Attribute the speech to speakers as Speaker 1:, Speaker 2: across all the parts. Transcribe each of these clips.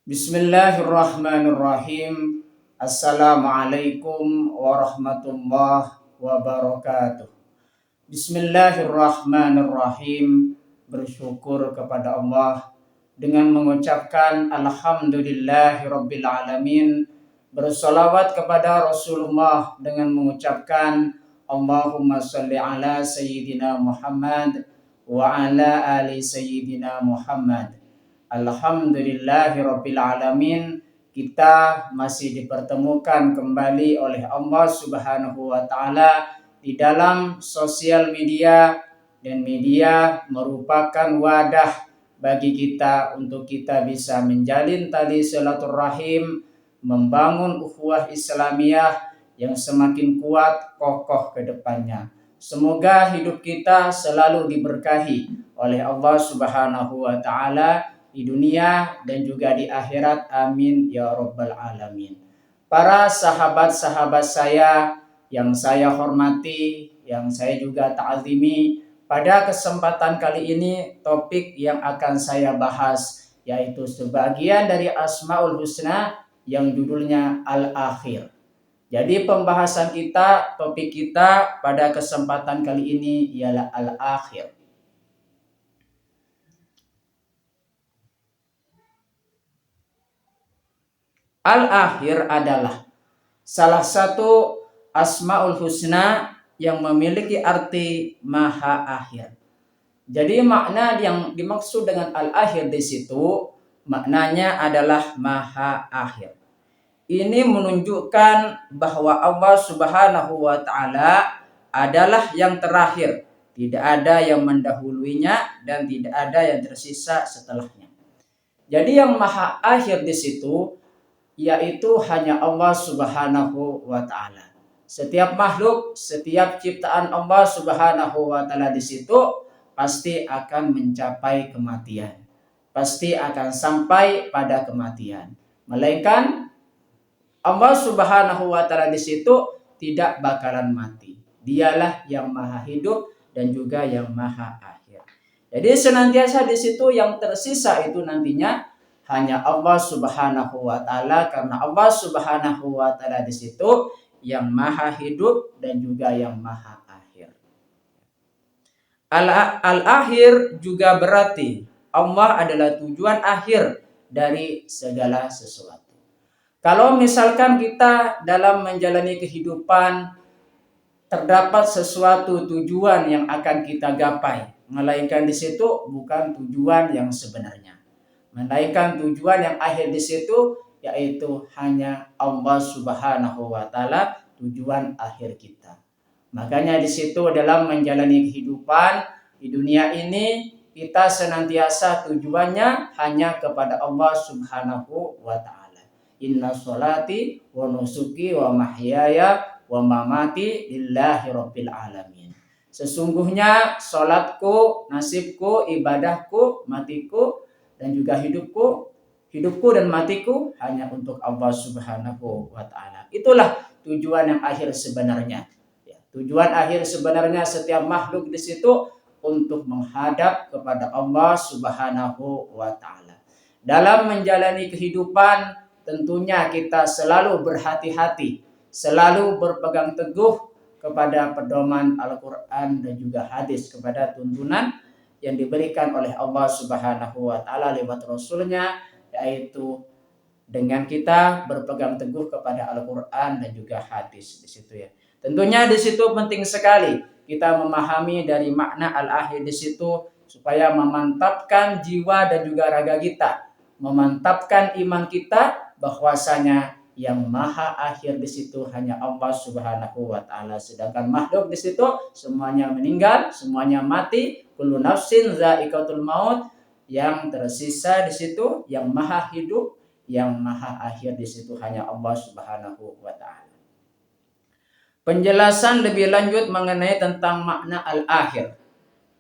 Speaker 1: Bismillahirrahmanirrahim. Assalamualaikum warahmatullahi wabarakatuh. Bismillahirrahmanirrahim. Bersyukur kepada Allah dengan mengucapkan alhamdulillahirabbil alamin. Bersolawat kepada Rasulullah dengan mengucapkan Allahumma sholli ala sayyidina Muhammad wa ala ali sayyidina Muhammad. Alhamdulillahirabbil alamin. Kita masih dipertemukan kembali oleh Allah Subhanahu wa taala di dalam sosial media, dan media merupakan wadah bagi kita untuk kita bisa menjalin tali silaturahim, membangun ukhuwah Islamiyah yang semakin kuat kokoh ke depannya. Semoga hidup kita selalu diberkahi oleh Allah Subhanahu wa taala di dunia dan juga di akhirat, amin ya rabbal alamin. Para sahabat-sahabat saya yang saya hormati, yang saya juga ta'zimi, pada kesempatan kali ini topik yang akan saya bahas yaitu sebagian dari Asmaul Husna yang judulnya Al-Akhir. Jadi pembahasan kita, topik kita pada kesempatan kali ini ialah Al-Akhir. Al-Akhir adalah salah satu Asmaul Husna yang memiliki arti maha akhir. Jadi makna yang dimaksud dengan Al-Akhir di situ maknanya adalah maha akhir. Ini menunjukkan bahwa Allah Subhanahu wa taala adalah yang terakhir. Tidak ada yang mendahuluinya dan tidak ada yang tersisa setelahnya. Jadi yang maha akhir di situ yaitu hanya Allah Subhanahu wa taala. Setiap makhluk, setiap ciptaan Allah Subhanahu wa taala di situ pasti akan mencapai kematian. Pasti akan sampai pada kematian. Melainkan Allah Subhanahu wa taala di situ tidak bakalan mati. Dialah yang maha hidup dan juga yang maha akhir. Jadi senantiasa di situ yang tersisa itu nantinya hanya Allah Subhanahu wa taala, karena Allah Subhanahu wa taala di situ yang maha hidup dan juga yang maha akhir. Al-akhir juga berarti Allah adalah tujuan akhir dari segala sesuatu. Kalau misalkan kita dalam menjalani kehidupan terdapat sesuatu tujuan yang akan kita gapai, melainkan di situ bukan tujuan yang sebenarnya. Melainkan tujuan yang akhir di situ yaitu hanya Allah Subhanahu wa taala, tujuan akhir kita. Makanya di situ dalam menjalani kehidupan di dunia ini kita senantiasa tujuannya hanya kepada Allah Subhanahu wa taala. Inna sholati wa nusuki wa mahyaya wa mamati lillahi rabbil alamin. Sesungguhnya salatku, nasibku, ibadahku, matiku dan juga hidupku dan matiku hanya untuk Allah Subhanahu wa taala. Itulah tujuan yang akhir sebenarnya. Ya, tujuan akhir sebenarnya setiap makhluk di situ untuk menghadap kepada Allah Subhanahu wa taala. Dalam menjalani kehidupan tentunya kita selalu berhati-hati, selalu berpegang teguh kepada pedoman Al-Qur'an dan juga hadis, kepada tuntunan yang diberikan oleh Allah Subhanahu wa taala lewat Rasulnya, yaitu dengan kita berpegang teguh kepada Al-Qur'an dan juga hadis di situ ya. Tentunya di situ penting sekali kita memahami dari makna al-akhir di situ supaya memantapkan jiwa dan juga raga kita, memantapkan iman kita bahwasanya yang maha akhir di situ hanya Allah Subhanahu wa taala, sedangkan makhluk di situ semuanya meninggal, semuanya mati. Kullu nafsin za'iqatul maut. Yang tersisa di situ yang maha hidup, yang maha akhir di situ hanya Allah Subhanahu wa taala. Penjelasan lebih lanjut mengenai tentang makna al-akhir.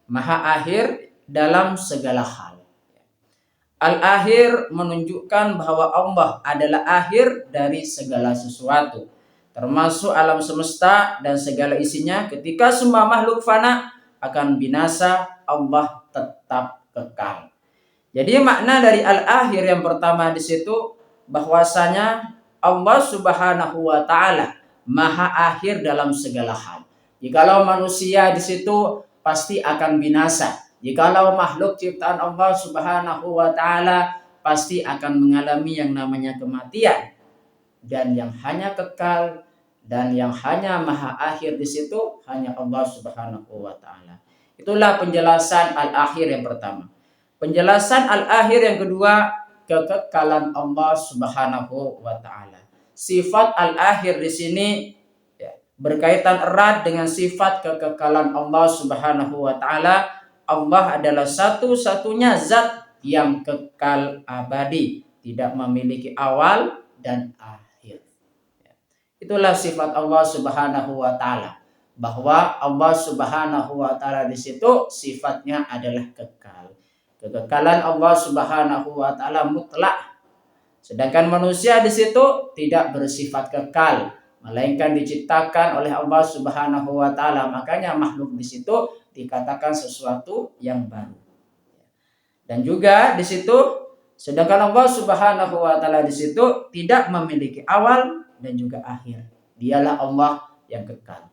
Speaker 1: Maha akhir dalam segala hal. Al-akhir menunjukkan bahwa Allah adalah akhir dari segala sesuatu, termasuk alam semesta dan segala isinya. Ketika semua makhluk fana akan binasa, Allah tetap kekal. Jadi makna dari al-akhir yang pertama di situ bahwasanya Allah Subhanahu wa taala maha akhir dalam segala hal. Jikalau manusia di situ pasti akan binasa. Jikalau makhluk ciptaan Allah Subhanahu wa taala pasti akan mengalami yang namanya kematian, dan yang hanya kekal dan yang hanya maha akhir di situ hanya Allah Subhanahu wa taala. Itulah penjelasan al-akhir yang pertama. Penjelasan al-akhir yang kedua, kekekalan Allah Subhanahu wa taala. Sifat al-akhir di sini ya, berkaitan erat dengan sifat kekekalan Allah Subhanahu wa taala. Allah adalah satu-satunya zat yang kekal abadi, tidak memiliki awal dan akhir. Itulah sifat Allah Subhanahu wa taala, bahwa Allah Subhanahu wa taala di situ sifatnya adalah kekal. Kekekalan Allah Subhanahu wa taala mutlak. Sedangkan manusia di situ tidak bersifat kekal, melainkan diciptakan oleh Allah Subhanahu wa taala. Makanya makhluk di situ dikatakan sesuatu yang baru. Dan juga di situ sedangkan Allah Subhanahu wa taala di situ tidak memiliki awal dan juga akhir. Dialah Allah yang kekal.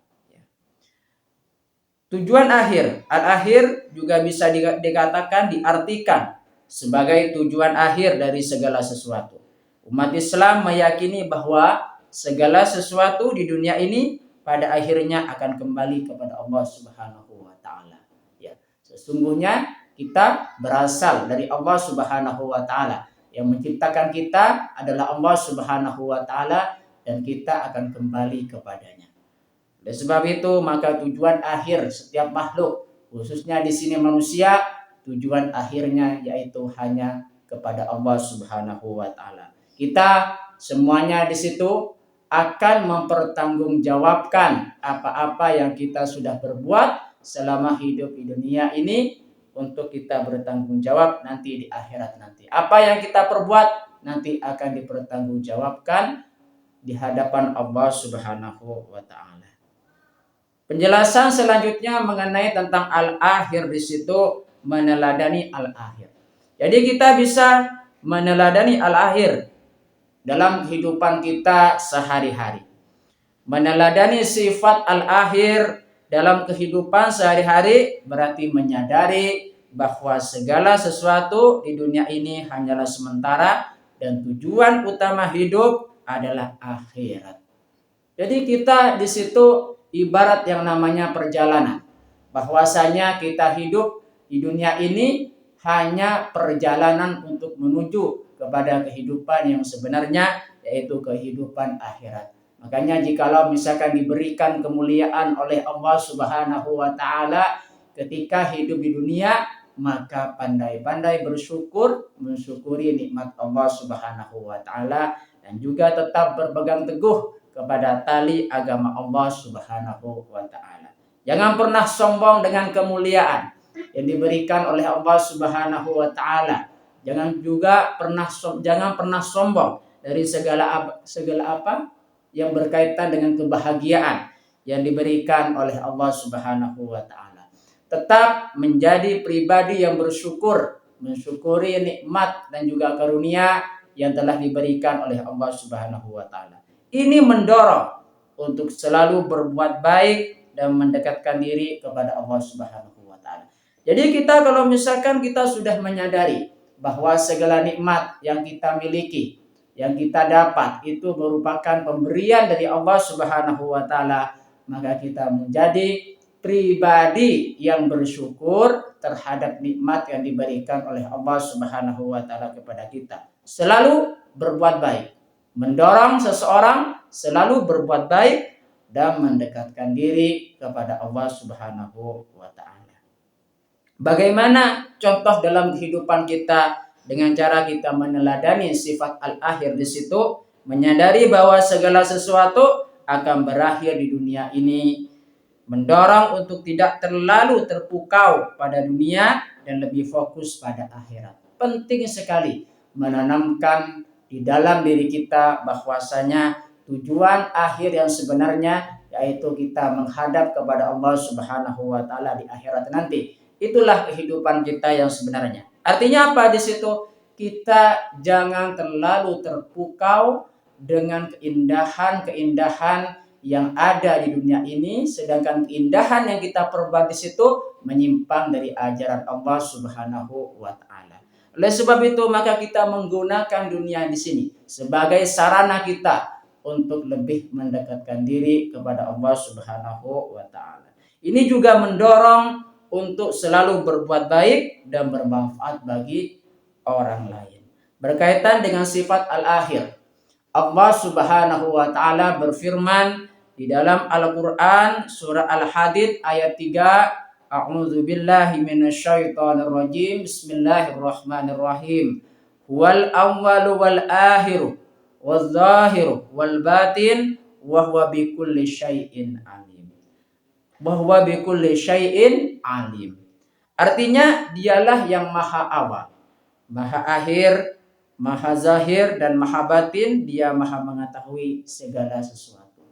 Speaker 1: Tujuan akhir, al-akhir juga bisa dikatakan, diartikan sebagai tujuan akhir dari segala sesuatu. Umat Islam meyakini bahwa segala sesuatu di dunia ini pada akhirnya akan kembali kepada Allah Subhanahu wa taala. Ya, sesungguhnya kita berasal dari Allah Subhanahu wa taala. Yang menciptakan kita adalah Allah Subhanahu wa taala, dan kita akan kembali kepadanya. Oleh sebab itu, maka tujuan akhir setiap makhluk, khususnya di sini manusia, tujuan akhirnya yaitu hanya kepada Allah Subhanahu wa taala. Kita semuanya di situ akan mempertanggungjawabkan apa-apa yang kita sudah berbuat selama hidup di dunia ini, untuk kita bertanggung jawab nanti di akhirat nanti. Apa yang kita perbuat nanti akan dipertanggungjawabkan di hadapan Allah Subhanahu wa taala. Penjelasan selanjutnya mengenai tentang al-akhir di situ meneladani al-akhir. Jadi kita bisa meneladani al-akhir dalam kehidupan kita sehari-hari. Meneladani sifat al-akhir dalam kehidupan sehari-hari berarti menyadari bahwa segala sesuatu di dunia ini hanyalah sementara dan tujuan utama hidup adalah akhirat. Jadi kita di situ ibarat yang namanya perjalanan. Bahwasanya kita hidup di dunia ini hanya perjalanan untuk menuju kepada kehidupan yang sebenarnya, yaitu kehidupan akhirat. Makanya jikalau misalkan diberikan kemuliaan oleh Allah Subhanahu wa taala ketika hidup di dunia, maka pandai-pandai bersyukur, mensyukuri nikmat Allah Subhanahu wa taala, dan juga tetap berpegang teguh kepada tali agama Allah Subhanahu wa taala. Jangan pernah sombong dengan kemuliaan yang diberikan oleh Allah Subhanahu wa taala. Jangan pernah sombong dari segala apa yang berkaitan dengan kebahagiaan yang diberikan oleh Allah Subhanahu wa taala. Tetap menjadi pribadi yang bersyukur, mensyukuri nikmat dan juga karunia yang telah diberikan oleh Allah Subhanahu wa taala. Ini mendorong untuk selalu berbuat baik dan mendekatkan diri kepada Allah Subhanahu wa taala. Jadi kita kalau misalkan kita sudah menyadari bahwa segala nikmat yang kita miliki, yang kita dapat itu merupakan pemberian dari Allah Subhanahu wa taala, maka kita menjadi pribadi yang bersyukur terhadap nikmat yang diberikan oleh Allah Subhanahu wa taala kepada kita. Selalu berbuat baik, mendorong seseorang selalu berbuat baik dan mendekatkan diri kepada Allah Subhanahu wa taala. Bagaimana contoh dalam kehidupan kita dengan cara kita meneladani sifat al-akhir di situ, menyadari bahwa segala sesuatu akan berakhir di dunia ini, mendorong untuk tidak terlalu terpukau pada dunia dan lebih fokus pada akhirat. Penting sekali menanamkan di dalam diri kita bahwasanya tujuan akhir yang sebenarnya yaitu kita menghadap kepada Allah Subhanahu wa taala di akhirat nanti. Itulah kehidupan kita yang sebenarnya. Artinya apa di situ? Kita jangan terlalu terpukau dengan keindahan-keindahan yang ada di dunia ini, sedangkan keindahan yang kita perbuat di situ menyimpang dari ajaran Allah Subhanahu wa taala. Oleh sebab itu maka kita menggunakan dunia di sini sebagai sarana kita untuk lebih mendekatkan diri kepada Allah Subhanahu wa taala. Ini juga mendorong untuk selalu berbuat baik dan bermanfaat bagi orang lain. Berkaitan dengan sifat al-akhir, Allah Subhanahu wa taala berfirman di dalam Al-Qur'an surah Al-Hadid ayat 3, A'udzu billahi minasyaitonir rajim. Bismillahirrahmanirrahim. Huwal awwalu wal akhiru waz zahiru wal batin wa huwa bikulli syai'in alim. Wa huwa bikulli syai'in alim. Artinya dialah yang maha awal, maha akhir, maha zahir dan maha batin, dia maha mengetahui segala sesuatu.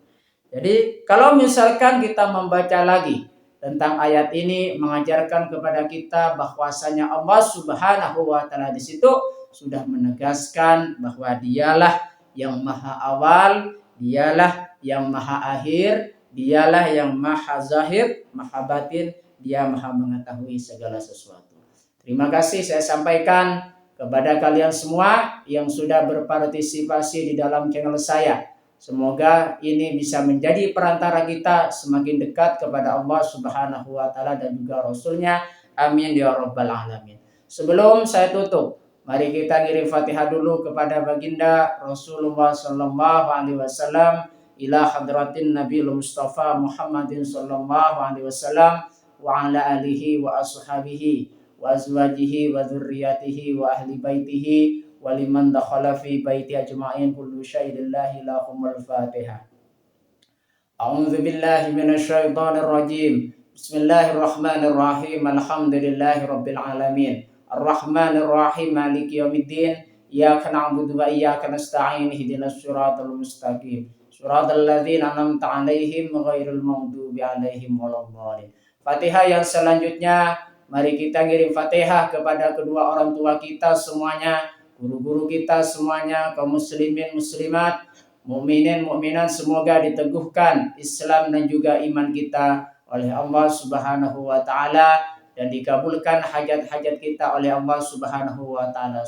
Speaker 1: Jadi kalau misalkan kita membaca lagi tentang ayat ini mengajarkan kepada kita bahwasanya Allah Subhanahu wa taala di situ sudah menegaskan bahwa dialah yang maha awal, dialah yang maha akhir, dialah yang maha zahir, maha batin, dia maha mengetahui segala sesuatu. Terima kasih saya sampaikan kepada kalian semua yang sudah berpartisipasi di dalam channel saya. Semoga ini bisa menjadi perantara kita semakin dekat kepada Allah Subhanahu wa taala dan juga Rasulnya. Amin ya rabbal alamin. Sebelum saya tutup, mari kita ngirim Fatihah dulu kepada baginda Rasulullah sallallahu alaihi wasallam, ila hadratin Nabiul Mustafa Muhammadin sallallahu alaihi wasallam wa ala alihi wa ashabihi wa azwajihi wa dzurriyyatihi wa ahli baitihi wa liman dakhala fi baiti ajma'in kullu syai'in lillahi lahumul Fatihah. A'udzu billahi minasyaitonir rajim. Bismillahirrahmanirrahim. Alhamdulillahi rabbil alamin. Arrahmanir rahim maliki yaumiddin. Iyyaka na'budu wa iyyaka nasta'in. Ihdinas siratal mustaqim. Siratal ladzina an'amta 'alaihim ghairil maghdubi 'alaihim waladdallin. Fatihah yang selanjutnya, mari kita ngirim Fatihah kepada kedua orang tua kita semuanya, guru-guru kita semuanya, kaum muslimin muslimat, mukminin mukminat, semoga diteguhkan Islam dan juga iman kita oleh Allah Subhanahu wa taala dan dikabulkan hajat-hajat kita oleh Allah Subhanahu wa taala,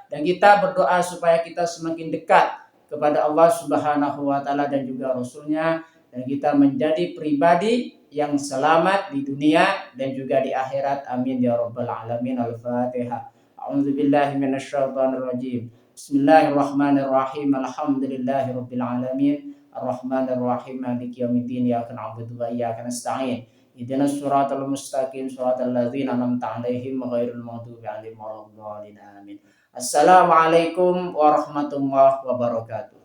Speaker 1: dan kita berdoa supaya kita semakin dekat kepada Allah Subhanahu wa taala dan juga Rasulnya, dan kita menjadi pribadi yang selamat di dunia dan juga di akhirat. Amin ya rabbal alamin. Al-Fatihah. A'udzu billahi minasyaitonir rajim. Bismillahirrahmanirrahim. Alhamdulillahi rabbil alamin. Arrahmanir rahim. Maliki yaumiddin. Iyyaka na'budu wa iyyaka nasta'in. Ihdinas siratal mustaqim. Siratal ladzina an'amta 'alaihim ghairil maghdubi 'alaihim waladdallin. Amin. Assalamualaikum warahmatullahi wabarakatuh.